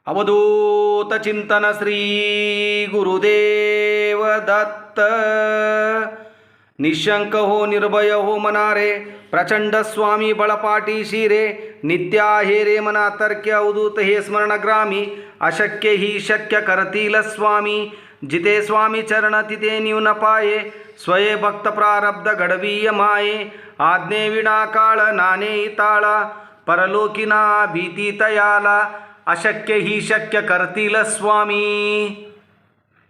अवधूत चिंतन श्री गुरुदेव दत्त। निशंक हो निर्भय हो मनारे, प्रचंड स्वामी बळपाटी शिरे, नित्या हे रे मना तर्क्य अवधूत हे स्मरण ग्रामी, अशक्य ही शक्य करतील स्वामी, जिते स्वामी चरण तिथे न्यून पाये, स्वये भक्त प्रारब्ध घडवीय माये, आज्ञे विना काळ नाने ताळा, परलोकिना भीती तयाला, अशक्य ही शक्य करतील स्वामी,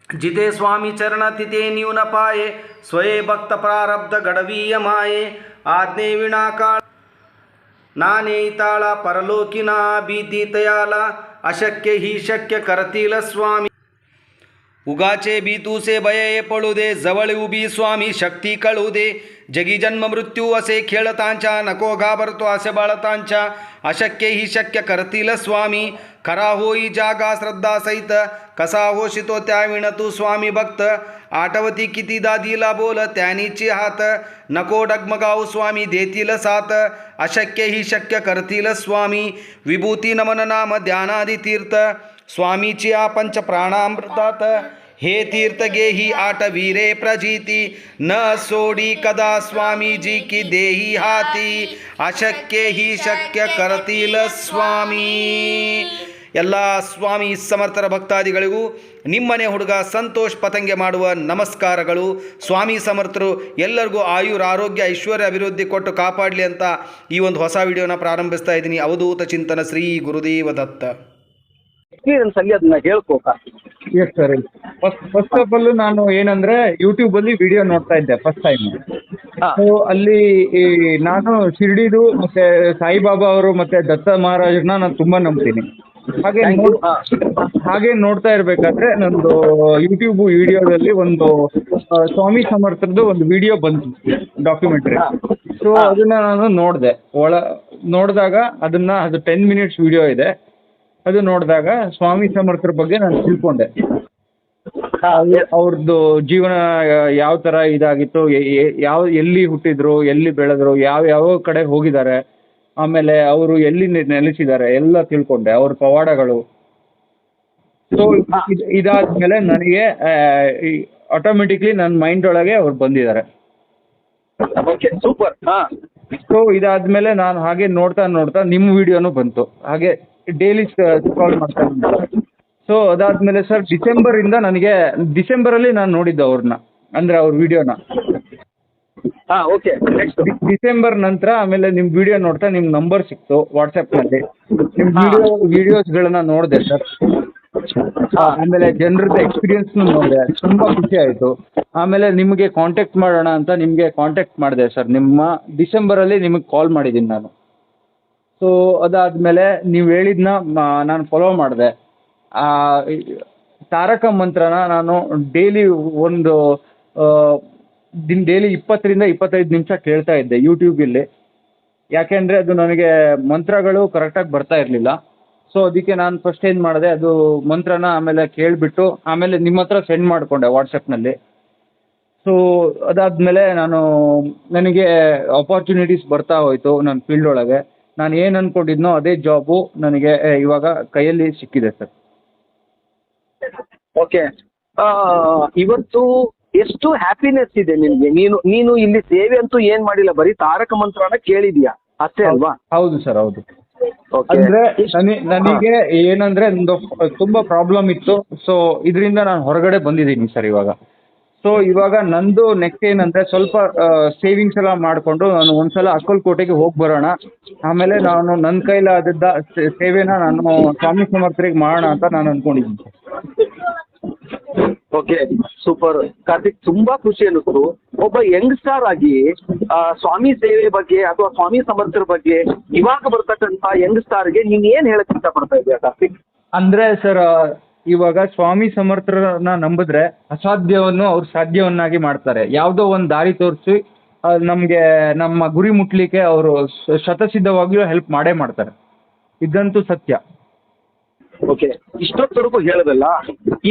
जिथे स्वामी चरण तिथे न्यून पाये, स्वये भक्त प्रारब्ध घडवीय माये, आज्ञे विना काळ नाने ताळा, परलोकिना भीती तयाला, अशक्य ही शक्य करतील स्वामी. उगाचे भीतूसे भये पळू दे, जवळ उभी स्वामी शक्ती कळू दे, जगी जन्म मृत्यू असे खेळतांच्या, नको घाबरतो असे बाळतांच्या, अशक्य ही शक्य करतील स्वामी, खरा होई जागा श्रद्धा सहित, कसा होशितो त्याविण तू स्वामी भक्त, आठवती कितीदा दिला बोल त्यानीची हात, नको डगमगाऊ स्वामी देतील साथ, अशक्य ही शक्य करतील स्वामी, विभूती नमन नाम ध्यानादि तीर्थ, स्वामीची पंच प्राणामृतात, हे तीर्थ गेही आठवी रे प्रजिती, न सोडी कदा स्वामीजी की देही हाती, अशक्य ही शक्य करतील स्वामी. ಎಲ್ಲ ಸ್ವಾಮಿ ಸಮರ್ಥರ ಭಕ್ತಾದಿಗಳಿಗೂ ನಿಮ್ಮನೆ ಹುಡುಗ ಸಂತೋಷ್ ಪತಂಗೆ ಮಾಡುವ ನಮಸ್ಕಾರಗಳು. ಸ್ವಾಮಿ ಸಮರ್ಥರು ಎಲ್ಲರಿಗೂ ಆಯುರ ಆರೋಗ್ಯ ಐಶ್ವರ್ಯ ಅಭಿವೃದ್ಧಿ ಕೊಟ್ಟು ಕಾಪಾಡಲಿ ಅಂತ ಈ ಒಂದು ಹೊಸ ವಿಡಿಯೋನ ಪ್ರಾರಂಭಿಸ್ತಾ ಇದ್ದೀನಿ. ಅವಧೂತ ಚಿಂತನ ಶ್ರೀ ಗುರುದೇವ ದತ್ತ. ಎಕ್ಸ್ಪೀರಿಯನ್ಸ್ ಅಲ್ಲಿ ಅದನ್ನ ಹೇಳ್ಕೋಕ. Yes sir. First of all ನಾನು ಏನಂದ್ರೆ ಯೂಟ್ಯೂಬ್ ಅಲ್ಲಿ ವಿಡಿಯೋ ನೋಡ್ತಾ ಇದ್ದೆ ಫಸ್ಟ್ ಟೈಮ್. ಸೊ ಅಲ್ಲಿ ನಾನು ಶಿರ್ಡಿದು ಮತ್ತೆ ಸಾಯಿಬಾಬಾ ಅವರು ಮತ್ತೆ ದತ್ತ ಮಹಾರಾಜರನ್ನ ನಾನು ತುಂಬಾ ನಂಬ್ತೀನಿ. ಹಾಗೆ ನೋಡ್ತಾ ಇರ್ಬೇಕಾದ್ರೆ ನಂದು ಯೂಟ್ಯೂಬ್ ವಿಡಿಯೋದಲ್ಲಿ ಒಂದು ಸ್ವಾಮಿ ಸಮರ್ಥರದ್ದು ಒಂದು ವಿಡಿಯೋ ಬಂತು, ಡಾಕ್ಯುಮೆಂಟ್ರಿ. ಸೊ ಅದನ್ನ ನಾನು ನೋಡಿದಾಗ ಅದು 10 ಮಿನಿಟ್ಸ್ ವಿಡಿಯೋ ಇದೆ. ಅದು ನೋಡಿದಾಗ ಸ್ವಾಮಿ ಸಮರ್ಥರ ಬಗ್ಗೆ ನಾನು ತಿಳ್ಕೊಂಡೆ. ಅವ್ರದ್ದು ಜೀವನ ಯಾವ ತರ ಇದಾಗಿತ್ತು, ಎಲ್ಲಿ ಹುಟ್ಟಿದ್ರು, ಎಲ್ಲಿ ಬೆಳೆದ್ರು, ಯಾವ ಕಡೆ ಹೋಗಿದ್ದಾರೆ, ಆಮೇಲೆ ಅವರು ಎಲ್ಲಿ ನೆಲೆಸಿದ್ದಾರೆ ಎಲ್ಲ ತಿಳ್ಕೊಂಡೆ, ಅವ್ರ ಪವಾಡಗಳು. ಸೊ ಇದಾದ್ಮೇಲೆ ನನಗೆ ಆಟೋಮೆಟಿಕ್ಲಿ ನನ್ನ ಮೈಂಡ್ ಒಳಗೆ ಅವ್ರು ಬಂದಿದ್ದಾರೆ. ಸೂಪರ್. ಸೊ ಇದಾದ್ಮೇಲೆ ನಾನು ಹಾಗೆ ನೋಡ್ತಾ ನಿಮ್ಮ ವಿಡಿಯೋನು ಬಂತು, ಹಾಗೆ ಡೈಲಿ ಸ್ಕ್ರಾಲ್ ಮಾಡ್ತಾ ಇದ್ದೆ. ಸೊ ಅದಾದ್ಮೇಲೆ ಸರ್ ಡಿಸೆಂಬರಲ್ಲಿ ನಾನು ನೋಡಿದ್ದೆ ಅವ್ರನ್ನ, ಅಂದ್ರೆ ಅವ್ರ ವಿಡಿಯೋನ. ಡಿಸೆಂಬರ್ ನಂತರ ಆಮೇಲೆ ನಿಮ್ಮ ವಿಡಿಯೋ ನೋಡ್ತಾ ನಿಮ್ಮ ನಂಬರ್ ಸಿಕ್ತು ವಾಟ್ಸಪ್ನಲ್ಲಿ. ನಿಮ್ಮ ವಿಡಿಯೋಸ್ಗಳನ್ನ ನೋಡಿದೆ ಸರ್. ಆಮೇಲೆ ಜನರದ್ದು ಎಕ್ಸ್ಪೀರಿಯನ್ಸ್ನು ನೋಡಿದೆ, ತುಂಬಾ ಖುಷಿ ಆಯಿತು. ಆಮೇಲೆ ನಿಮಗೆ ಕಾಂಟ್ಯಾಕ್ಟ್ ಮಾಡೋಣ ಅಂತ ನಿಮಗೆ ಕಾಂಟ್ಯಾಕ್ಟ್ ಮಾಡಿದೆ ಸರ್. ಡಿಸೆಂಬರಲ್ಲಿ ನಿಮಗೆ ಕಾಲ್ ಮಾಡಿದ್ದೀನಿ ನಾನು. ಸೊ ಅದಾದ್ಮೇಲೆ ನೀವು ಹೇಳಿದ್ನ ನಾನು ಫಾಲೋ ಮಾಡಿದೆ. ತಾರಕ ಮಂತ್ರನ ನಾನು ಡೈಲಿ ಡೈಲಿ 20 ರಿಂದ 25 ನಿಮಿಷ ಕೇಳ್ತಾ ಇದ್ದೆ ಯೂಟ್ಯೂಬಲ್ಲಿ. ಯಾಕೆಂದರೆ ಅದು ನನಗೆ ಮಂತ್ರಗಳು ಕರೆಕ್ಟಾಗಿ ಬರ್ತಾ ಇರಲಿಲ್ಲ. ಸೊ ಅದಕ್ಕೆ ನಾನು ಫಸ್ಟ್ ಏನು ಮಾಡಿದೆ, ಅದು ಮಂತ್ರನ ಆಮೇಲೆ ಕೇಳಿಬಿಟ್ಟು ಆಮೇಲೆ ನಿಮ್ಮ ಹತ್ರ ಸೆಂಡ್ ಮಾಡಿಕೊಂಡೆ ವಾಟ್ಸಪ್ನಲ್ಲಿ. ಸೊ ಅದಾದಮೇಲೆ ನನಗೆ ಆಪರ್ಚುನಿಟೀಸ್ ಬರ್ತಾ ಹೋಯಿತು ನನ್ನ ಫೀಲ್ಡ್ ಒಳಗೆ. ನಾನು ಏನು ಅಂದ್ಕೊಂಡಿದ್ನೋ ಅದೇ ಜಾಬು ನನಗೆ ಇವಾಗ ಕೈಯಲ್ಲಿ ಸಿಕ್ಕಿದೆ ಸರ್. ಓಕೆ. ಇವತ್ತು ಎಷ್ಟು ಹ್ಯಾಪಿನೆಸ್ ಇದೆ ನಿನ್ಗೆ? ನೀನು ಇಲ್ಲಿ ಸೇವೆ ಅಂತೂ ಏನ್ ಮಾಡಿಲ್ಲ, ಬರೀ ತಾರಕ ಮಂತ್ರನ ಕೇಳಿದ್ಯಾ ಅಷ್ಟೇ ಅಲ್ವಾ? ಹೌದು ಸರ್, ಹೌದು. ಅಂದ್ರೆ ನನಗೆ ಏನಂದ್ರೆ ತುಂಬಾ ಪ್ರಾಬ್ಲಮ್ ಇತ್ತು. ಸೊ ಇದರಿಂದ ನಾನು ಹೊರಗಡೆ ಬಂದಿದ್ದೀನಿ ಸರ್ ಇವಾಗ. ಸೊ ಇವಾಗ ನಂದು ನೆಕ್ಸ್ಟ್ ಏನಂದ್ರೆ ಸ್ವಲ್ಪ ಸೇವಿಂಗ್ಸ್ ಎಲ್ಲ ಮಾಡಿಕೊಂಡು ನಾನು ಒಂದ್ಸಲ ಅಕ್ಕಲ್ಕೋಟೆಗೆ ಹೋಗಿ ಬರೋಣ. ಆಮೇಲೆ ನಾನು ನನ್ನ ಕೈಲಾದದ್ದ ಸೇವೆನ ನಾನು ಸ್ವಾಮಿ ಸಮರ್ಥರಿಗೆ ಮಾಡೋಣ ಅಂತ ನಾನು ಅನ್ಕೊಂಡಿದ್ದೀನಿ. Okay, super Karthik. ತುಂಬಾ ಖುಷಿ ಅನ್ನಿಸ್ತು. ಒಬ್ಬ ಯಂಗ್ಸ್ಟಾರ್ ಆಗಿ ಸ್ವಾಮಿ ಸೇವೆ ಬಗ್ಗೆ ಅಥವಾ ಸ್ವಾಮಿ ಸಮರ್ಥರ ಬಗ್ಗೆ ಇವಾಗ ಬರ್ತಕ್ಕಂಥ ಯಂಗ್ಸ್ಟಾರ್ಗೆ ನೀನ್ ಏನ್ ಹೇಳಕ್ ಇಷ್ಟಪಡ್ತಾ ಇದೆಯಾ ಕಾರ್ತಿಕ್? ಅಂದ್ರೆ ಸರ್, ಇವಾಗ ಸ್ವಾಮಿ ಸಮರ್ಥರನ್ನ ನಂಬಿದ್ರೆ ಅಸಾಧ್ಯವನ್ನು ಅವ್ರು ಸಾಧ್ಯವನ್ನಾಗಿ ಮಾಡ್ತಾರೆ. ಯಾವುದೋ ಒಂದು ದಾರಿ ತೋರಿಸಿ ನಮಗೆ ನಮ್ಮ ಗುರಿ ಮುಟ್ಲಿಕ್ಕೆ ಅವರು ಶತಸಿದ್ಧವಾಗಿಯೂ ಹೆಲ್ಪ್ ಮಾಡೇ ಮಾಡ್ತಾರೆ. ಇದಂತೂ ಸತ್ಯ. ಓಕೆ, ಇಷ್ಟೊತ್ತವರೆಗೂ ಹೇಳದಲ್ಲ,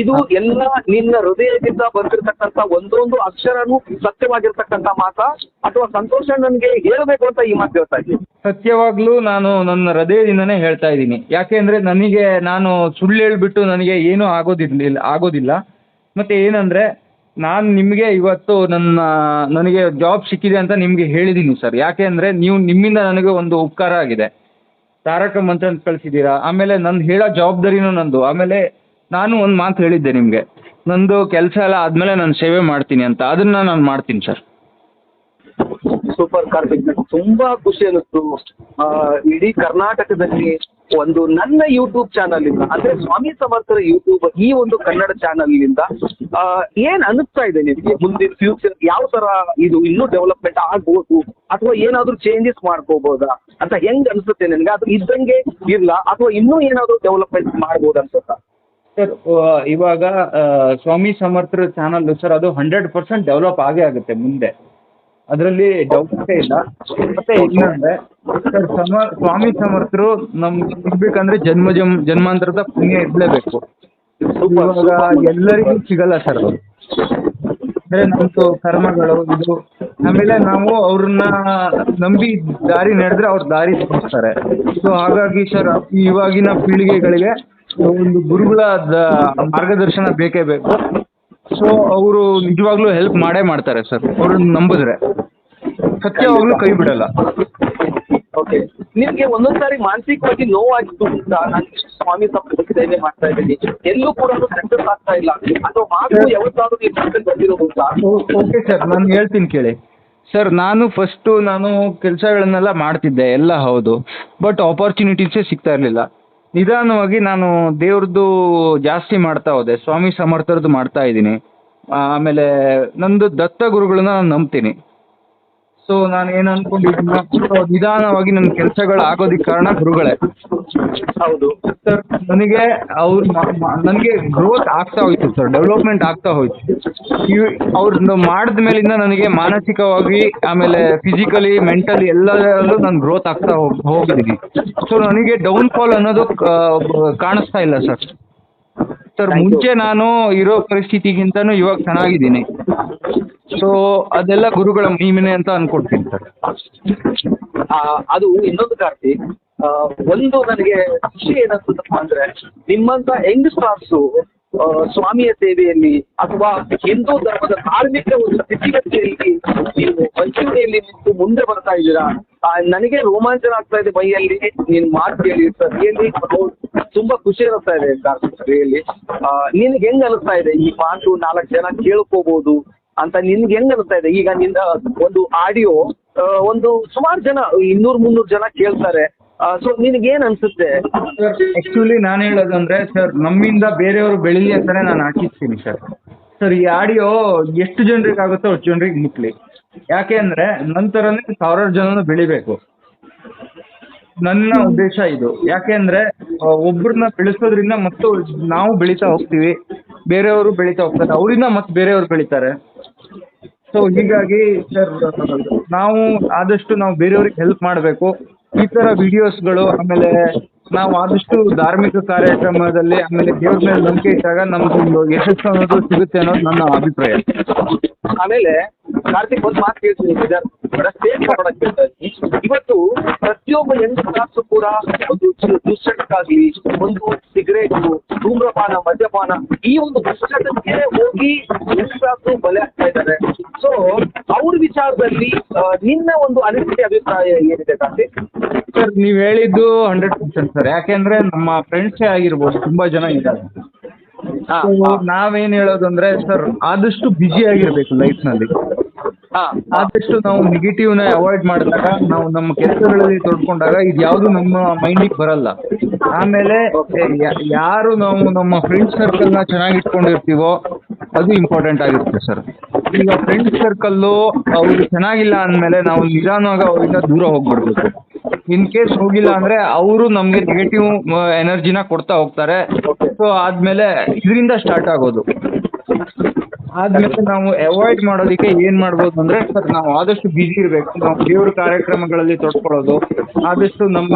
ಇದು ಎಲ್ಲ ನಿನ್ನ ಹೃದಯದಿಂದ ಬಂದಿರತಕ್ಕಂತ ಒಂದೊಂದು ಅಕ್ಷರನೂ ಸತ್ಯವಾಗಿರ್ತಕ್ಕಂಥ ಮಾತಾ, ಅಥವಾ ಸಂತೋಷ ನನಗೆ ಹೇಳಬೇಕು ಅಂತ ಈ ಮಾತು ಹೇಳ್ತಾ ಇದ್ದೀನಿ? ಸತ್ಯವಾಗ್ಲೂ ನಾನು ನನ್ನ ಹೃದಯದಿಂದನೇ ಹೇಳ್ತಾ ಇದ್ದೀನಿ. ಯಾಕೆಂದರೆ ನನಗೆ ನಾನು ಸುಳ್ಳು ಹೇಳ್ಬಿಟ್ಟು ನನಗೆ ಏನೂ ಆಗೋದಿಲ್ಲ. ಮತ್ತು ಏನಂದರೆ ನಾನು ನಿಮಗೆ ಇವತ್ತು ನನಗೆ ಜಾಬ್ ಸಿಕ್ಕಿದೆ ಅಂತ ನಿಮಗೆ ಹೇಳಿದ್ದೀನಿ ಸರ್. ಯಾಕೆ ಅಂದರೆ ನಿಮ್ಮಿಂದ ನನಗೆ ಒಂದು ಉಪಕಾರ ಆಗಿದೆ. ತಾರಕ ಮಂತ್ರ ಅಂತ ಕಳಿಸಿದ್ದೀರಾ. ಆಮೇಲೆ ನನ್ನ ಹೇಳೋ ಜವಾಬ್ದಾರಿನೂ ನಂದು. ಆಮೇಲೆ ನಾನು ಒಂದು ಮಾತು ಹೇಳಿದ್ದೆ ನಿಮಗೆ, ನಂದು ಕೆಲಸ ಎಲ್ಲ ಆದಮೇಲೆ ನಾನು ಸೇವೆ ಮಾಡ್ತೀನಿ ಅಂತ. ಅದನ್ನು ನಾನು ಮಾಡ್ತೀನಿ ಸರ್. ಸೂಪರ್ ಕಾರ್ತಿಕ್, ತುಂಬಾ ಖುಷಿ ಅನ್ನಿಸ್ತು. ಇಡೀ ಕರ್ನಾಟಕದಲ್ಲಿ ಒಂದು ನನ್ನ ಯೂಟ್ಯೂಬ್ ಚಾನಲ್ ಇಂದ, ಅಂದ್ರೆ ಸ್ವಾಮಿ ಸಮರ್ಥರ ಯೂಟ್ಯೂಬ್ ಈ ಒಂದು ಕನ್ನಡ ಚಾನಲ್ ಇಂದ ಏನ್ ಅನಿಸ್ತಾ ಇದೆ ನಿಮಗೆ? ಮುಂದಿನ ಫ್ಯೂಚರ್ ಯಾವ ತರ ಇದು ಇನ್ನೂ ಡೆವಲಪ್ಮೆಂಟ್ ಆಗ್ಬೋದು, ಅಥವಾ ಏನಾದ್ರೂ ಚೇಂಜಸ್ ಮಾಡ್ಕೋಬಹುದಾ ಅಂತ ಹೆಂಗ್ ಅನ್ಸುತ್ತೆ ನಿನಗೆ? ಅದು ಇದ್ದಂಗೆ ಇರ್ಲ, ಅಥವಾ ಇನ್ನೂ ಏನಾದ್ರೂ ಡೆವಲಪ್ಮೆಂಟ್ ಮಾಡ್ಬೋದು ಅನ್ಸುತ್ತಾ? ಸರ್, ಇವಾಗ ಸ್ವಾಮಿ ಸಮರ್ಥರ ಚಾನಲ್ ಸರ್, ಅದು 100% ಡೆವಲಪ್ ಆಗೇ ಆಗುತ್ತೆ ಮುಂದೆ. ಅದರಲ್ಲಿ ಡೌಟೇ ಇಲ್ಲ. ಮತ್ತೆ ಇನ್ನೊಂದ್ರೆ ಸರ್, ಸ್ವಾಮಿ ಸಮರ್ಥರು ನಮ್ಗೆ ಸಿಗ್ಬೇಕಂದ್ರೆ ಜನ್ಮಾಂತರದ ಪುಣ್ಯ ಇರಲೇಬೇಕು. ಇವಾಗ ಎಲ್ಲರಿಗೂ ಸಿಗಲ್ಲ ಸರ್ ಅದು. ಅಂದರೆ ನಮ್ಮದು ಕರ್ಮಗಳು ಇದು. ಆಮೇಲೆ ನಾವು ಅವ್ರನ್ನ ನಂಬಿ ದಾರಿ ನಡೆದ್ರೆ ಅವ್ರ ದಾರಿ ತೋರಿಸ್ತಾರೆ. ಸೊ ಹಾಗಾಗಿ ಸರ್, ಇವಾಗಿನ ಪೀಳಿಗೆಗಳಿಗೆ ಒಂದು ಗುರುಗಳ ಮಾರ್ಗದರ್ಶನ ಬೇಕೇ ಬೇಕು. ಸೊ ಅವರು ನಿಜವಾಗ್ಲೂ ಹೆಲ್ಪ್ ಮಾಡೇ ಮಾಡ್ತಾರೆ ಸರ್, ಅವ್ರನ್ನ ನಂಬಿದ್ರೆ. ಸತ್ಯವಾಗ್ಲೂ ಕೈ ಬಿಡಲ್ಲ. ಓಕೆ, ನಿಮ್ಗೆ ಒಂದೊಂದ್ಸಾರಿ ಮಾನಸಿಕವಾಗಿ ನೋವಾಗಿತ್ತು ಅಂತ, ನಾನು ಸ್ವಾಮಿ ಸಂಪರ್ಕ ಸೇವೆ ಮಾಡ್ತಾ ಇದ್ದೀನಿ, ಎಲ್ಲೂ ಕೂಡ ಸಕ್ಸಸ್ ಆಗ್ತಾ ಇಲ್ಲ, ಅಥವಾ ಮಾತು ಯಾವತ್ತಾದ್ರೂ ನೀವು ಸಕ್ಸಸ್ ಬಂದಿರೋದು ಅಂತ? ಓಕೆ ಸರ್, ನಾನು ಹೇಳ್ತೀನಿ ಕೇಳಿ ಸರ್. ನಾನು ಕೆಲಸಗಳನ್ನೆಲ್ಲ ಮಾಡ್ತಿದ್ದೆ, ಎಲ್ಲ ಹೌದು. ಬಟ್ ಆಪರ್ಚುನಿಟೀಸೇ ಸಿಗ್ತಾ ಇರಲಿಲ್ಲ. ನಿಧಾನವಾಗಿ ನಾನು ದೇವ್ರದ್ದು ಜಾಸ್ತಿ ಮಾಡ್ತಾ ಹೋದೆ. ಸ್ವಾಮಿ ಸಮರ್ಥರದ್ದು ಮಾಡ್ತಾ ಇದ್ದೀನಿ. ಆಮೇಲೆ ನಂದು ದತ್ತ ಗುರುಗಳನ್ನ ನಾನು ನಂಬ್ತೀನಿ. ಸೊ ನಾನು ಏನು ಅಂದ್ಕೊಂಡಿದ್ದೀನಿ, ನಿಧಾನವಾಗಿ ನನ್ನ ಕೆಲಸಗಳು ಆಗೋದಕ್ಕೆ ಕಾರಣ ಗುರುಗಳೇ. ಹೌದು ಸರ್, ನನಗೆ ಗ್ರೋತ್ ಆಗ್ತಾ ಹೋಯ್ತು ಸರ್, ಡೆವಲಪ್ಮೆಂಟ್ ಆಗ್ತಾ ಹೋಯ್ತು. ಅವ್ರನ್ನ ಮಾಡಿದ ಮೇಲಿಂದ ನನಗೆ ಮಾನಸಿಕವಾಗಿ, ಆಮೇಲೆ ಫಿಸಿಕಲಿ, ಮೆಂಟಲಿ ಎಲ್ಲದರಲ್ಲೂ ನಾನು ಗ್ರೋತ್ ಆಗ್ತಾ ಹೋಗಿದ್ದೀನಿ. ಸೊ ನನಗೆ ಡೌನ್ಫಾಲ್ ಅನ್ನೋದು ಕಾಣಿಸ್ತಾ ಇಲ್ಲ ಸರ್. ಮುಂಚೆ ನಾನು ಇರೋ ಪರಿಸ್ಥಿತಿಗಿಂತನೂ ಇವಾಗ ಚೆನ್ನಾಗಿದ್ದೀನಿ. ಸೊ ಅದೆಲ್ಲ ಗುರುಗಳ ಮಹಿಮೆ ಅಂತ ಅನ್ಕೊಡ್ತೀನಿ ಸರ್. ಅದು ಇನ್ನೊಂದು ಕಾರ್ತಿಕ್, ಒಂದು ನನಗೆ ಖುಷಿ ಏನಂತಪ್ಪ ಅಂದ್ರೆ, ನಿಮ್ಮಂತ ಯಂಗ್ ಸ್ಟಾರ್ಸು ಸ್ವಾಮಿಯ ಸೇವೆಯಲ್ಲಿ ಅಥವಾ ಹಿಂದೂ ಧರ್ಮದ ಧಾರ್ಮಿಕ ಒಂದು ಸ್ಥಿತಿಗತಿಯಲ್ಲಿ ನೀವು ಮಂಚೂರಿಯಲ್ಲಿ ನಿಂತು ಮುಂದೆ ಬರ್ತಾ ಇದ್ದೀರಾ. ನನಗೆ ರೋಮಾಂಚನ ಆಗ್ತಾ ಇದೆ ಮೈಯಲ್ಲಿ ನೀನು ಮಾತು ಕೇಳಿ ಸರ್. ರಿಯಲಿ ತುಂಬಾ ಖುಷಿ ಅನ್ನಿಸ್ತಾ ಇದೆ ಕಾರ್ತಿಕ್. ರಿಯಲಿ ನಿನ್ಗೆ ಹೆಂಗ್ ಅನಿಸ್ತಾ ಇದೆ ಈ ಮಾತು 4 ಜನ ಕೇಳ್ಕೋಬಹುದು ಅಂತ? ನಿನ್ಗೆ ಹೆಂಗ್ ಅನಿಸ್ತಾ ಇದೆ? ಈಗ ನಿನ್ನ ಒಂದು ಆಡಿಯೋ ಒಂದು ಸುಮಾರು ಜನ 200-300 ಜನ ಕೇಳ್ತಾರೆ. ಸೊ ನಿನಗೇನ್ ಅನ್ಸುತ್ತೆ? ಆಕ್ಚುಲಿ ನಾನು ಹೇಳೋದಂದ್ರೆ ಸರ್, ನಮ್ಮಿಂದ ಬೇರೆಯವರು ಬೆಳೀಲಿ ಅಂತಾನೆ ನಾನು ಆಶಿಸ್ತೀನಿ ಸರ್. ಈ ಆಡಿಯೋ ಎಷ್ಟು ಜನರಿಗೆ ಆಗುತ್ತೋ ಅಷ್ಟು ಜನರಿಗೆ ಮುಟ್ಲಿ. ಯಾಕೆ ಅಂದ್ರೆ ನಂತರನೇ 1000 ಜನನು ಬೆಳಿಬೇಕು. ನನ್ನ ಉದ್ದೇಶ ಇದು. ಯಾಕೆ ಅಂದ್ರೆ ಒಬ್ಬರನ್ನ ಬೆಳೆಸೋದ್ರಿಂದ ಮತ್ತು ನಾವು ಬೆಳೀತಾ ಹೋಗ್ತೀವಿ, ಬೇರೆಯವರು ಬೆಳೀತಾ ಹೋಗ್ತಾರೆ, ಅವರಿಂದ ಮತ್ತೆ ಬೇರೆಯವರು ಬೆಳೀತಾರೆ. ಸೊ ಹೀಗಾಗಿ ಸರ್, ನಾವು ಆದಷ್ಟು ನಾವು ಬೇರೆಯವ್ರಿಗೆ ಹೆಲ್ಪ್ ಮಾಡಬೇಕು. ಈ ಥರ ವಿಡಿಯೋಸ್ಗಳು, ಆಮೇಲೆ ನಾವು ಆದಷ್ಟು ಧಾರ್ಮಿಕ ಕಾರ್ಯಕ್ರಮದಲ್ಲಿ, ಆಮೇಲೆ ದೇವ್ರ ಮೇಲೆ ನಂಬಿಕೆ ಇಟ್ಟಾಗ ನಮ್ದು ಯಶಸ್ಸು ಅನ್ನೋದು ಸಿಗುತ್ತೆ ಅನ್ನೋದು ನನ್ನ ಅಭಿಪ್ರಾಯ. ಆಮೇಲೆ ಕಾರ್ತಿಕ್, ಒಂದು ಮಾತು ಕೇಳ್ತೀನಿ, ಇವತ್ತು ಪ್ರತಿಯೊಬ್ಬ ಹೆಂಗಸು ಕೂಡ ಒಂದು ದುಶ್ಚಟಕ್ಕಾಗ್ಲಿ, ಒಂದು ಸಿಗರೇಟು, ಧೂಮ್ರಪಾನ, ಮದ್ಯಪಾನ, ಈ ಒಂದು ದುಶ್ಚಟಕ್ಕೆ ಹೋಗಿ ಹೆಂಗಸು ಬಲೆ ಆಗ್ತಾ ಇದ್ದಾರೆ. ಸೊ ಅವ್ರ ವಿಚಾರದಲ್ಲಿ ನಿನ್ನ ಒಂದು ಅನಿಸಿಕೆ, ಅಭಿಪ್ರಾಯ ಏನಿದೆ ಕಾರ್ತಿಕ್? ಸರ್, ನೀವು ಹೇಳಿದ್ದು 100% ಸರ್. ಯಾಕೆಂದ್ರೆ ನಮ್ಮ ಫ್ರೆಂಡ್ಸೇ ಆಗಿರ್ಬೋದು, ತುಂಬಾ ಜನ ಇದ್ದಾರೆ. ನಾವೇನ್ ಹೇಳೋದಂದ್ರೆ ಸರ್, ಆದಷ್ಟು ಬ್ಯುಸಿ ಆಗಿರ್ಬೇಕು ಲೈಫ್ನಲ್ಲಿ. ಆದಷ್ಟು ನಾವು ನೆಗೆಟಿವ್ನ ಅವಾಯ್ಡ್ ಮಾಡಿದಾಗ, ನಾವು ನಮ್ಮ ಕೆಲಸಗಳಲ್ಲಿ ತೊಡ್ಕೊಂಡಾಗ ಇದು ಯಾವುದು ನಮ್ಮ ಮೈಂಡಿಗೆ ಬರಲ್ಲ. ಆಮೇಲೆ ಯಾರು ನಾವು ನಮ್ಮ ಫ್ರೆಂಡ್ಸ್ ಸರ್ಕಲ್ನ ಚೆನ್ನಾಗಿ ಇಟ್ಕೊಂಡಿರ್ತೀವೋ ಅದು ಇಂಪಾರ್ಟೆಂಟ್ ಆಗಿರುತ್ತೆ ಸರ್. ಈಗ ಫ್ರೆಂಡ್ಸ್ ಸರ್ಕಲ್ಲು ಅವ್ರು ಚೆನ್ನಾಗಿಲ್ಲ ಅಂದಮೇಲೆ ನಾವು ನಿಧಾನವಾಗಿ ಅವರಿಂದ ದೂರ ಹೋಗ್ಬಿಡ್ಬೇಕು. ಇನ್ ಕೇಸ್ ಹೋಗಿಲ್ಲ ಅಂದರೆ ಅವರು ನಮಗೆ ನೆಗೆಟಿವ್ ಎನರ್ಜಿನ ಕೊಡ್ತಾ ಹೋಗ್ತಾರೆ. ಸೊ ಆದಮೇಲೆ ಇದರಿಂದ ಸ್ಟಾರ್ಟ್ ಆಗೋದು. ಆದ್ಮೇಲೆ ನಾವು ಅವಾಯ್ಡ್ ಮಾಡೋದಕ್ಕೆ ಏನ್ ಮಾಡ್ಬೋದು ಅಂದ್ರೆ ಸರ್, ನಾವು ಆದಷ್ಟು ಬಿಜಿ ಇರಬೇಕು. ನಾವು ದೇವ್ರ ಕಾರ್ಯಕ್ರಮಗಳಲ್ಲಿ ತೊಡ್ಕೊಳ್ಳೋದು, ಆದಷ್ಟು ನಮ್ಮ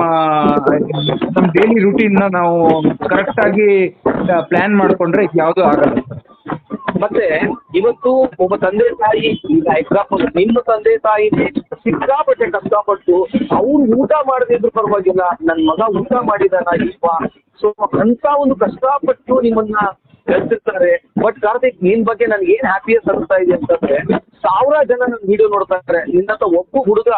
ಡೈಲಿ ರುಟೀನ್ನ ನಾವು ಕರೆಕ್ಟ್ ಆಗಿ ಪ್ಲಾನ್ ಮಾಡ್ಕೊಂಡ್ರೆ ಯಾವುದು ಆಗಲ್ಲ ಸರ್. ಮತ್ತೆ ಇವತ್ತು ಒಬ್ಬ ತಂದೆ ತಾಯಿ, ಈಗ ಎಕ್ಸಾಂಪಲ್ ನಿಮ್ಮ ತಂದೆ ತಾಯಿನೇ ಸಿಕ್ಕಾಪಟ್ಟೆ ಕಷ್ಟಪಟ್ಟು ಅವ್ರು ಊಟ ಮಾಡದಿದ್ರು ಪರವಾಗಿಲ್ಲ, ನನ್ನ ಮಗ ಊಟ ಮಾಡಿದಾನ ಇಲ್ವಾ, ಸೊ ಅಂತ ಒಂದು ಕಷ್ಟಪಟ್ಟು ನಿಮ್ಮನ್ನ ಬೆಳೆಸಿರ್ತಾರೆ. ಬಟ್ ಕಾರ್ತಿಕ್, ನಿನ್ ಬಗ್ಗೆ ನನ್ಗೆ ಏನ್ ಹ್ಯಾಪಿಯಸ್ ಅನಿಸ್ತಾ ಇದೆ ಅಂತಂದ್ರೆ, 1000 ಜನ ನನ್ನ ವಿಡಿಯೋ ನೋಡ್ತಾ ಇದ್ದಾರೆ, ನಿನ್ನಂತ ಒಬ್ಬ ಹುಡುಗ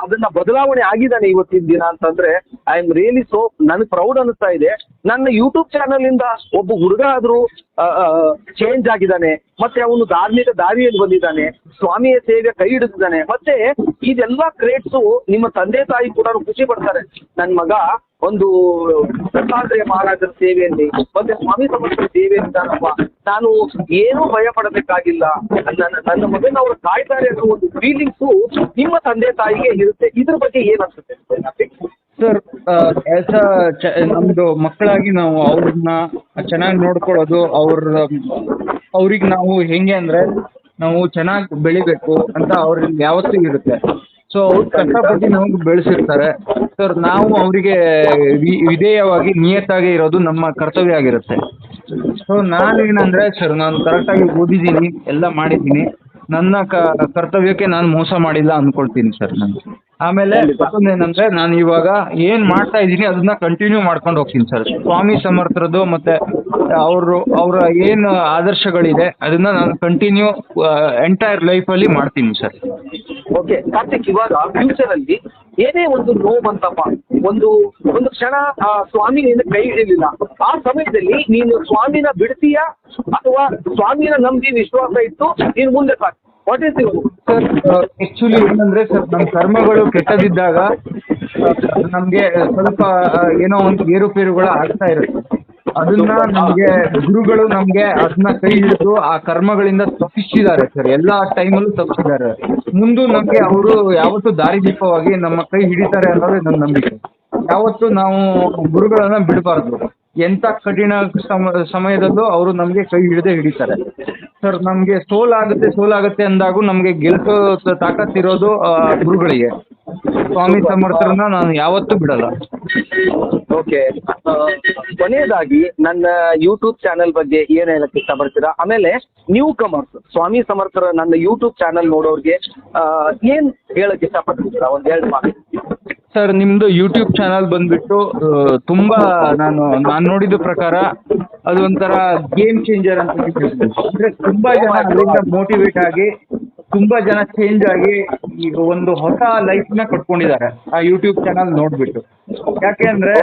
ಅದನ್ನ ಬದಲಾವಣೆ ಆಗಿದ್ದಾನೆ ಇವತ್ತಿನ ದಿನ ಅಂತಂದ್ರೆ ಐ ಆಮ್ ರಿಯಲಿ ಸೋ, ನನ್ಗೆ ಪ್ರೌಡ್ ಅನಿಸ್ತಾ ಇದೆ. ನನ್ನ ಯೂಟ್ಯೂಬ್ ಚಾನಲ್ ಇಂದ ಒಬ್ಬ ಹುಡುಗ ಆದ್ರೂ ಚೇಂಜ್ ಆಗಿದ್ದಾನೆ, ಮತ್ತೆ ಅವನು ಧಾರ್ಮಿಕ ದಾರಿಯಲ್ಲಿ ಬಂದಿದ್ದಾನೆ, ಸ್ವಾಮಿಯ ಸೇವೆ ಕೈ ಹಿಡಿದಿದ್ದಾನೆ. ಮತ್ತೆ ಇದೆಲ್ಲ ಕ್ರೇಟ್ಸು ನಿಮ್ಮ ತಂದೆ ತಾಯಿ ಕೂಡ ಖುಷಿ ಪಡ್ತಾರೆ. ನನ್ನ ಮಗ ಒಂದು ದತ್ತಾತ್ರೇಯ ಮಹಾರಾಜರ ಸೇವೆಯಲ್ಲಿ ಮತ್ತೆ ಸ್ವಾಮಿ ಸಮರ್ಥ ಸೇವೆಯಿಂದಾನಪ್ಪ, ನಾನು ಏನೂ ಭಯ ಪಡಬೇಕಾಗಿಲ್ಲ, ನನ್ನ ಮಗನ ಅವರು ಕಾಯ್ತಾರೆ ಅನ್ನೋ ಒಂದು ಫೀಲಿಂಗ್ಸು ನಿಮ್ಮ ತಂದೆ ತಾಯಿಗೆ ಇರುತ್ತೆ. ಇದ್ರ ಬಗ್ಗೆ ಏನ್ ಅನ್ಸುತ್ತೆ ಸರ್? ನಮ್ದು ಮಕ್ಕಳಾಗಿ ನಾವು ಅವ್ರನ್ನ ಚೆನ್ನಾಗಿ ನೋಡ್ಕೊಳ್ಳೋದು, ಅವ್ರಿಗೆ ನಾವು ಹೆಂಗೆ ಅಂದ್ರೆ ನಾವು ಚೆನ್ನಾಗಿ ಬೆಳಿಬೇಕು ಅಂತ ಅವ್ರಿಗೆ ಯಾವತ್ತೂ ಇರುತ್ತೆ. ಸೊ ಅವ್ರು ಕಷ್ಟಪಟ್ಟು ನಮಗೆ ಬೆಳೆಸಿರ್ತಾರೆ ಸರ್. ನಾವು ಅವರಿಗೆ ವಿಧೇಯವಾಗಿ ನಿಯತ್ತಾಗಿ ಇರೋದು ನಮ್ಮ ಕರ್ತವ್ಯ ಆಗಿರುತ್ತೆ. ಸೊ ನಾನೇನಂದ್ರೆ ಸರ್, ನಾನು ಕರೆಕ್ಟಾಗಿ ಓದಿದ್ದೀನಿ, ಎಲ್ಲ ಮಾಡಿದ್ದೀನಿ, ನನ್ನ ಕರ್ತವ್ಯಕ್ಕೆ ನಾನು ಮೋಸ ಮಾಡಿಲ್ಲ ಅಂದ್ಕೊಳ್ತೀನಿ ಸರ್ ನಾನು. ಆಮೇಲೆ ಮತ್ತೊಂದೇನಂದ್ರೆ, ನಾನು ಇವಾಗ ಏನು ಮಾಡ್ತಾ ಇದ್ದೀನಿ ಅದನ್ನ ಕಂಟಿನ್ಯೂ ಮಾಡ್ಕೊಂಡು ಹೋಗ್ತೀನಿ ಸರ್. ಸ್ವಾಮಿ ಸಮರ್ಥರದ್ದು ಮತ್ತೆ ಅವರ ಏನು ಆದರ್ಶಗಳಿದೆ ಅದನ್ನ ನಾನು ಕಂಟಿನ್ಯೂ ಎಂಟೈರ್ ಲೈಫಲ್ಲಿ ಮಾಡ್ತೀನಿ ಸರ್. ಓಕೆ ಕಾರ್ತಿಕ್, ಇವಾಗ ಫ್ಯೂಚರ್ ಅಲ್ಲಿ ಏನೇ ಒಂದು ನೋವು ಬಂತಪ್ಪ, ಒಂದು ಕ್ಷಣ ಸ್ವಾಮಿನಿಂದ ಕೈ ಹಿಡಿಲಿಲ್ಲ, ಆ ಸಮಯದಲ್ಲಿ ನೀನು ಸ್ವಾಮಿನ ಬಿಡ್ತೀಯಾ ಅಥವಾ ಸ್ವಾಮಿನ ನಂಬಿ ವಿಶ್ವಾಸ ಇಟ್ಟು ನೀನು ಮುಂದೆ ಸಾಕು? What is your sir? Actually ಏನಂದರೆ ಸರ್, ನಮ್ಮ ಕರ್ಮಗಳು ಕೆಟ್ಟದಿದ್ದಾಗ ನಮಗೆ ಸ್ವಲ್ಪ ಏನೋ ಒಂದು ಏರುಪೇರುಗಳು ಆಗ್ತಾ ಇರುತ್ತೆ. ಅದನ್ನ ನಮಗೆ ಗುರುಗಳು ನಮಗೆ ಅದನ್ನ ಕೈ ಹಿಡಿದು ಆ ಕರ್ಮಗಳಿಂದ ತಪ್ಪಿಸಿದ್ದಾರೆ ಸರ್. ಎಲ್ಲ ಟೈಮಲ್ಲೂ ತಪ್ಪಿಸಿದ್ದಾರೆ. ಮುಂದೆ ನಮಗೆ ಅವರು ಯಾವತ್ತೂ ದಾರಿದೀಪವಾಗಿ ನಮ್ಮ ಕೈ ಹಿಡಿತಾರೆ ಅನ್ನೋದೇ ನನ್ನ ನಂಬಿಕೆ. ಯಾವತ್ತೂ ನಾವು ಗುರುಗಳನ್ನ ಬಿಡಬಾರ್ದು. ಎಂಥ ಕಠಿಣ ಸಮಯದಲ್ಲೂ ಅವರು ನಮಗೆ ಕೈ ಹಿಡಿತಾರೆ ಸರ್. ನಮಗೆ ಸೋಲಾಗುತ್ತೆ ಅಂದಾಗೂ ನಮಗೆ ಗೆಲ್ಸೋ ತಾಕತ್ತಿರೋದು ಗುರುಗಳಿಗೆ. ಸ್ವಾಮಿ ಸಮರ್ಥರನ್ನ ನಾನು ಯಾವತ್ತೂ ಬಿಡಲ್ಲ. ಓಕೆ, ಕೊನೆಯದಾಗಿ ನನ್ನ ಯೂಟ್ಯೂಬ್ ಚಾನೆಲ್ ಬಗ್ಗೆ ಏನು ಹೇಳಕ್ಕೆ ಇಷ್ಟಪಡ್ತೀರಾ? ಆಮೇಲೆ ನ್ಯೂ ಕಮರ್ಸ್ ಸ್ವಾಮಿ ಸಮರ್ಥರ ನನ್ನ ಯೂಟ್ಯೂಬ್ ಚಾನೆಲ್ ನೋಡೋರಿಗೆ ಏನು ಹೇಳಕ್ಕೆ ಇಷ್ಟಪಡ್ತೀರಾ? ಒಂದು 2 ಮಾತು ಸರ್. ನಿಮ್ಮದು ಯೂಟ್ಯೂಬ್ ಚಾನಲ್ ಬಂದುಬಿಟ್ಟು ತುಂಬ ನಾನು ನೋಡಿದ ಪ್ರಕಾರ ಅದು ಒಂಥರ ಗೇಮ್ ಚೇಂಜರ್ ಅಂತ ಹೇಳ್ಬೋದು. ಅಂದರೆ ತುಂಬ ಜನ ಅದರಿಂದ ಮೋಟಿವೇಟ್ ಆಗಿ, ತುಂಬ ಜನ ಚೇಂಜ್ ಆಗಿ ಈಗ ಒಂದು ಹೊಸ ಲೈಫ್ನ ಕಟ್ಕೊಂಡಿದ್ದಾರೆ ಆ ಯೂಟ್ಯೂಬ್ ಚಾನಲ್ ನೋಡಿಬಿಟ್ಟು. ಯಾಕೆ ಅಂದರೆ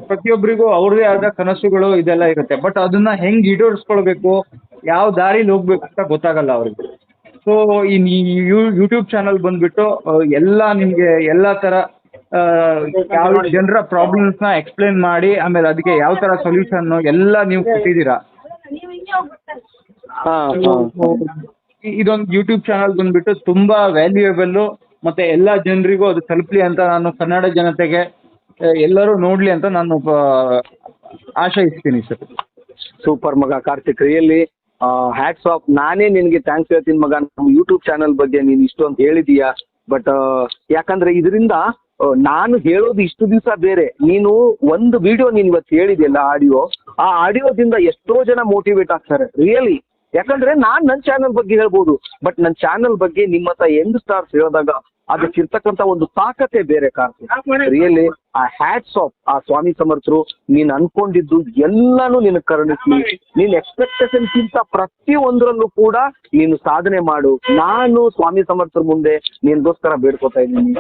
ಪ್ರತಿಯೊಬ್ಬರಿಗೂ ಅವ್ರದೇ ಆದ ಕನಸುಗಳು ಇದೆಲ್ಲ ಇರುತ್ತೆ. ಬಟ್ ಅದನ್ನು ಹೆಂಗೆ ಈಡೇರಿಸ್ಕೊಳ್ಬೇಕು, ಯಾವ ದಾರಿಲಿ ಹೋಗ್ಬೇಕು ಅಂತ ಗೊತ್ತಾಗಲ್ಲ ಅವ್ರಿಗೆ. ಸೊ ಈ ಯೂಟ್ಯೂಬ್ ಚಾನಲ್ ಬಂದುಬಿಟ್ಟು ನಿಮಗೆ ಎಲ್ಲ ಥರ ಯಾವ ಜನರ ಪ್ರಾಬ್ಲಮ್ಸ್ನ ಎಕ್ಸ್ಪ್ಲೇನ್ ಮಾಡಿ, ಆಮೇಲೆ ಅದಕ್ಕೆ ಯಾವ ಥರ ಸೊಲ್ಯೂಷನ್ನು ಎಲ್ಲ ನೀವು ಕೊಟ್ಟಿದ್ದೀರಾ. ಇದೊಂದು ಯೂಟ್ಯೂಬ್ ಚಾನಲ್ ಬಂದುಬಿಟ್ಟು ತುಂಬ ವ್ಯಾಲ್ಯೂಯೇಬಲ್ಲು, ಮತ್ತು ಎಲ್ಲ ಜನರಿಗೂ ಅದು ತಲುಪಲಿ ಅಂತ ನಾನು ಕನ್ನಡ ಜನತೆಗೆ ಎಲ್ಲರೂ ನೋಡಲಿ ಅಂತ ನಾನು ಆಶಯಿಸ್ತೀನಿ ಸರ್. ಸೂಪರ್ ಮಗ ಕಾರ್ತಿಕ್, ರಿಯಲಿ ಹ್ಯಾಟ್ಸ್ ಆಫ್. ನಾನೇ ನಿನಗೆ ಥ್ಯಾಂಕ್ಸ್ ಹೇಳ್ತೀನಿ ಮಗ, ನಮ್ಮ ಯೂಟ್ಯೂಬ್ ಚಾನಲ್ ಬಗ್ಗೆ ನೀನು ಇಷ್ಟು ಅಂತ ಹೇಳಿದೀಯಾ. ಬಟ್ ಯಾಕಂದ್ರೆ ಇದರಿಂದ ನಾನು ಹೇಳೋದು ಇಷ್ಟು ದಿವಸ ಬೇರೆ, ನೀನು ಒಂದು ವಿಡಿಯೋ ನೀನು ಇವತ್ತು ಹೇಳಿದೆಯಲ್ಲ ಆ ಆಡಿಯೋದಿಂದ ಎಷ್ಟೋ ಜನ ಮೋಟಿವೇಟ್ ಆಗ್ತಾರೆ ರಿಯಲಿ. ಯಾಕಂದ್ರೆ ನಾನು ನನ್ನ ಚಾನಲ್ ಬಗ್ಗೆ ಹೇಳ್ಬೋದು, ಬಟ್ ನನ್ನ ಚಾನಲ್ ಬಗ್ಗೆ ನಿಮ್ಮಂತ ಯಂಗ್ ಸ್ಟಾರ್ಸ್ ಹೇಳಿದಾಗ ಅದಕ್ಕಿರ್ತಕ್ಕಂಥ ಒಂದು ತಾಕತೆ ಬೇರೆ ಕಾರ್ತಿಕ್. ರಿಯಲಿ ಆ ಹ್ಯಾಟ್ಸ್ ಆಫ್ ಆ ಸ್ವಾಮಿ ಸಮರ್ಥರು. ನೀನು ಅನ್ಕೊಂಡಿದ್ದು ಎಲ್ಲಾನು ನಿನಗೆ ಕರುಣಿಸ್ಲಿ. ನೀನ್ ಎಕ್ಸ್ಪೆಕ್ಟೇಷನ್ಗಿಂತ ಪ್ರತಿಯೊಂದರಲ್ಲೂ ಕೂಡ ನೀನು ಸಾಧನೆ ಮಾಡು. ನಾನು ಸ್ವಾಮಿ ಸಮರ್ಥರ ಮುಂದೆ ನಿನ್ಗೋಸ್ಕರ ಬೇಡ್ಕೊತಾ ಇದ್ದೀನಿ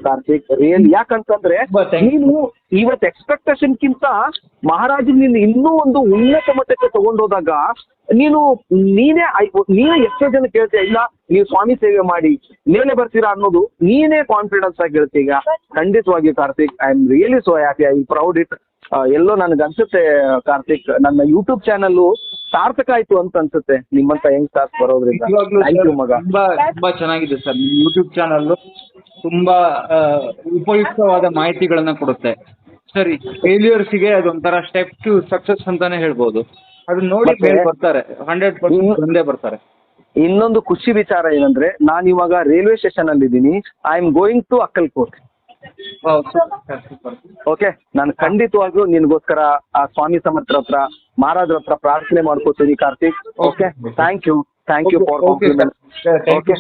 ಕಾರ್ತಿಕ್, ರಿಯಲ್. ಯಾಕಂತಂದ್ರೆ ನೀನು ಇವತ್ತು ಎಕ್ಸ್ಪೆಕ್ಟೇಷನ್ಗಿಂತ ಮಹಾರಾಜ್ ನೀನು ಇನ್ನೂ ಒಂದು ಉನ್ನತ ಮಟ್ಟಕ್ಕೆ ತಗೊಂಡೋದಾಗ ನೀನೇ ಎಷ್ಟೋ ಜನ ಕೇಳ್ತೀಯ, ಇಲ್ಲ ನೀವು ಸ್ವಾಮಿ ಸೇವೆ ಮಾಡಿ ಮೇಲೆ ಬರ್ತೀರಾ ಅನ್ನೋದು ನೀನೇ ಕಾನ್ಫಿಡೆನ್ಸ್ ಆಗಿ ಹೇಳ್ತೀಗ. ಖಂಡಿತವಾಗಿ Karthik, I am really so happy, I proud it. ಎಲ್ಲೋ ನನಗೆ ಅನ್ಸುತ್ತೆ ಕಾರ್ತಿಕ್, ನನ್ನ ಯೂಟ್ಯೂಬ್ ಚಾನಲ್ ಸಾರ್ಥಕ ಆಯ್ತು ಅಂತ ಅನ್ಸುತ್ತೆ ನಿಮ್ಮಂತ ಯಂಗ್ ಸ್ಟಾರ್ಸ್ ಬರೋದ್ರಿಂದ. ಥ್ಯಾಂಕ್ ಯು ಮಗ. ತುಂಬಾ ಚೆನ್ನಾಗಿದೆ ಸರ್. ನಿಮ್ಮ ಯೂಟ್ಯೂಬ್ ಚಾನಲ್ ತುಂಬಾ ಉಪಯುಕ್ತವಾದ ಮಾಹಿತಿಗಳನ್ನ ಕೊಡುತ್ತೆ ಸರಿ. ಫೇಲ್ಯೂರ್ಸ್ಗೆ ಅದೊಂಥರ ಸ್ಟೆಪ್ ಟು ಸಕ್ಸಸ್ ಅಂತಾನೆ ಹೇಳ್ಬೋದು. ಅದನ್ನ ನೋಡಿ ಮತ್ತೆ ಮೇಲೆ ಬರ್ತಾರೆ 100% ಬಂದೇ ಬರ್ತಾರೆ. ಇನ್ನೊಂದು ಖುಷಿ ವಿಚಾರ ಏನಂದ್ರೆ ನಾನು ಇವಾಗ ರೈಲ್ವೆ ಸ್ಟೇಷನ್ ಅಲ್ಲಿ ಇದ್ದೀನಿ. I am going to Akkalkot. Okay, ನಾನು ಖಂಡಿತವಾಗ್ಲೂ ನಿನ್ಗೋಸ್ಕರ ಆ ಸ್ವಾಮಿ ಸಮರ್ಥರ ಹತ್ರ ಮಹಾರಾಜರ ಹತ್ರ ಪ್ರಾರ್ಥನೆ ಮಾಡ್ಕೋತೀನಿ Karthik. Okay, thank you for compliment. Okay.